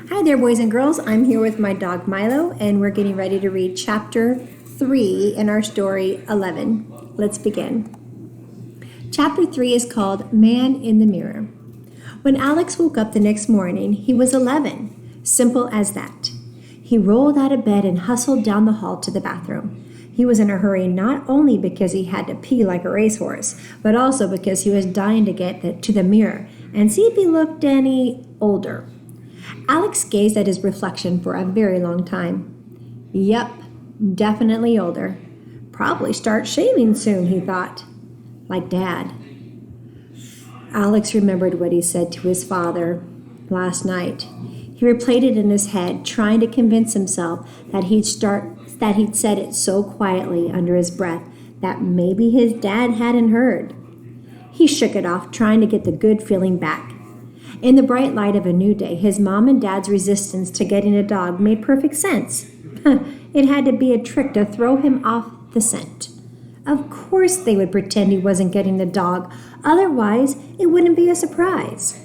Hi there, boys and girls. I'm here with my dog Milo, and we're getting ready to read chapter 3 in our story 11. Let's begin. Chapter 3 is called Man in the Mirror. When Alex woke up the next morning, he was 11. Simple as that. He rolled out of bed and hustled down the hall to the bathroom. He was in a hurry not only because he had to pee like a racehorse, but also because he was dying to get to the mirror and see if he looked any older. Alex gazed at his reflection for a very long time. Yep, definitely older. Probably start shaving soon, he thought. Like Dad. Alex remembered what he said to his father last night. He replayed it in his head, trying to convince himself that he'd said it so quietly under his breath that maybe his dad hadn't heard. He shook it off, trying to get the good feeling back. In the bright light of a new day, his mom and dad's resistance to getting a dog made perfect sense. It had to be a trick to throw him off the scent. Of course they would pretend he wasn't getting the dog, otherwise it wouldn't be a surprise.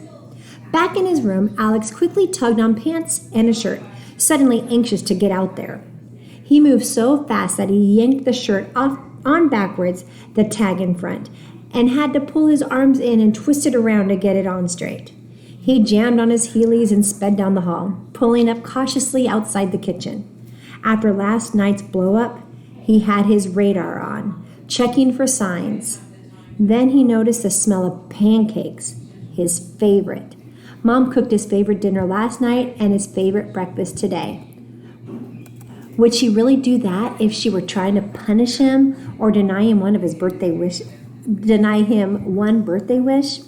Back in his room, Alex quickly tugged on pants and a shirt, suddenly anxious to get out there. He moved so fast that he yanked the shirt off on backwards, the tag in front, and had to pull his arms in and twist it around to get it on straight. He jammed on his heelys and sped down the hall, pulling up cautiously outside the kitchen. After last night's blow-up, he had his radar on, checking for signs. Then he noticed the smell of pancakes, his favorite. Mom cooked his favorite dinner last night and his favorite breakfast today. Would she really do that if she were trying to punish him or deny him one birthday wish?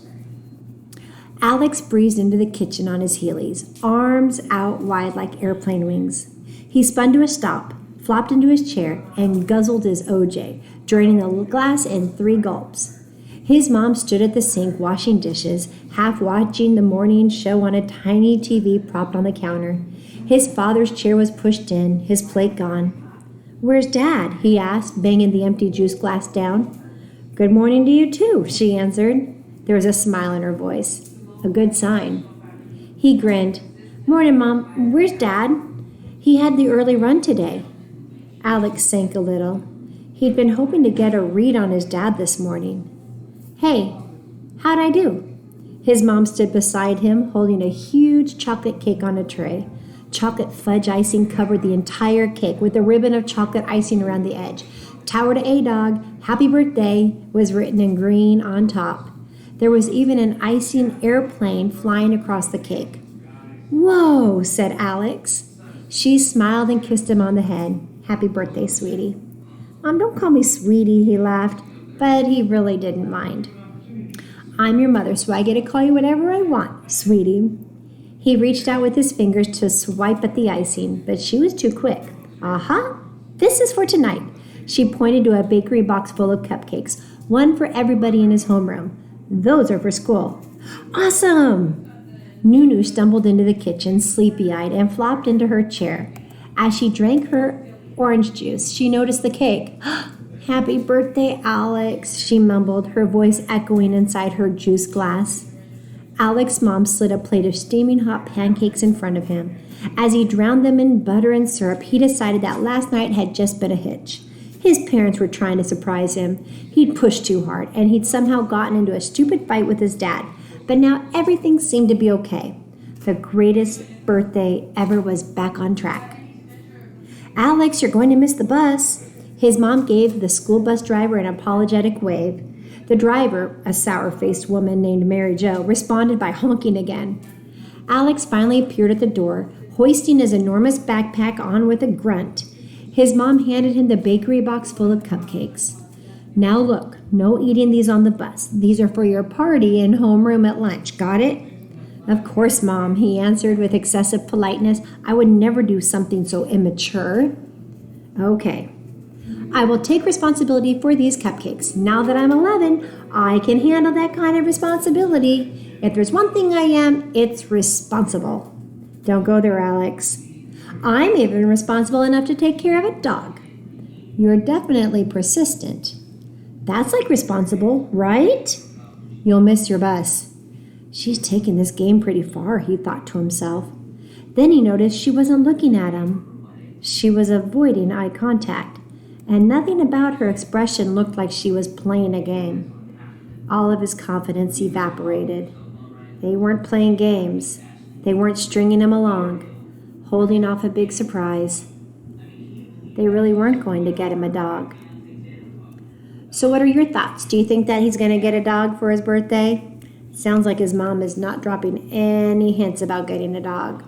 Alex breezed into the kitchen on his heelys, arms out wide like airplane wings. He spun to a stop, flopped into his chair, and guzzled his OJ, draining the glass in 3 gulps. His mom stood at the sink washing dishes, half watching the morning show on a tiny TV propped on the counter. His father's chair was pushed in, his plate gone. "Where's Dad?" he asked, banging the empty juice glass down. "Good morning to you too," she answered. There was a smile in her voice. A good sign. He grinned. "Morning, Mom. Where's Dad?" "He had the early run today." Alex sank a little. He'd been hoping to get a read on his dad this morning. "Hey, how'd I do?" His mom stood beside him, holding a huge chocolate cake on a tray. Chocolate fudge icing covered the entire cake with a ribbon of chocolate icing around the edge. "Tower to A-Dog, happy birthday," was written in green on top. There was even an icing airplane flying across the cake. "Whoa," said Alex. She smiled and kissed him on the head. "Happy birthday, sweetie." "Mom, don't call me sweetie," he laughed, but he really didn't mind. "I'm your mother, so I get to call you whatever I want, sweetie." He reached out with his fingers to swipe at the icing, but she was too quick. "Aha, this is for tonight." She pointed to a bakery box full of cupcakes, one for everybody in his homeroom. "Those are for school." "Awesome!" Nunu stumbled into the kitchen, sleepy-eyed, and flopped into her chair. As she drank her orange juice, she noticed the cake. "Happy birthday, Alex," she mumbled, her voice echoing inside her juice glass. Alex's mom slid a plate of steaming hot pancakes in front of him. As he drowned them in butter and syrup, he decided that last night had just been a hitch. His parents were trying to surprise him. He'd pushed too hard, and he'd somehow gotten into a stupid fight with his dad. But now everything seemed to be okay. The greatest birthday ever was back on track. "Alex, you're going to miss the bus." His mom gave the school bus driver an apologetic wave. The driver, a sour-faced woman named Mary Jo, responded by honking again. Alex finally appeared at the door, hoisting his enormous backpack on with a grunt. His mom handed him the bakery box full of cupcakes. "Now look, no eating these on the bus. These are for your party and homeroom at lunch. Got it?" "Of course, Mom," he answered with excessive politeness. "I would never do something so immature." "Okay. I will take responsibility for these cupcakes. Now that I'm 11, I can handle that kind of responsibility. If there's one thing I am, it's responsible." "Don't go there, Alex." "I'm even responsible enough to take care of a dog." "You're definitely persistent." "That's like responsible, right?" "You'll miss your bus." She's taken this game pretty far, he thought to himself. Then he noticed she wasn't looking at him. She was avoiding eye contact, and nothing about her expression looked like she was playing a game. All of his confidence evaporated. They weren't playing games. They weren't stringing him along, holding off a big surprise. They really weren't going to get him a dog. So what are your thoughts? Do you think that he's going to get a dog for his birthday? Sounds like his mom is not dropping any hints about getting a dog.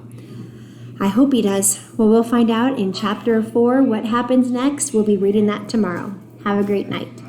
I hope he does. Well, we'll find out in Chapter 4 what happens next. We'll be reading that tomorrow. Have a great night.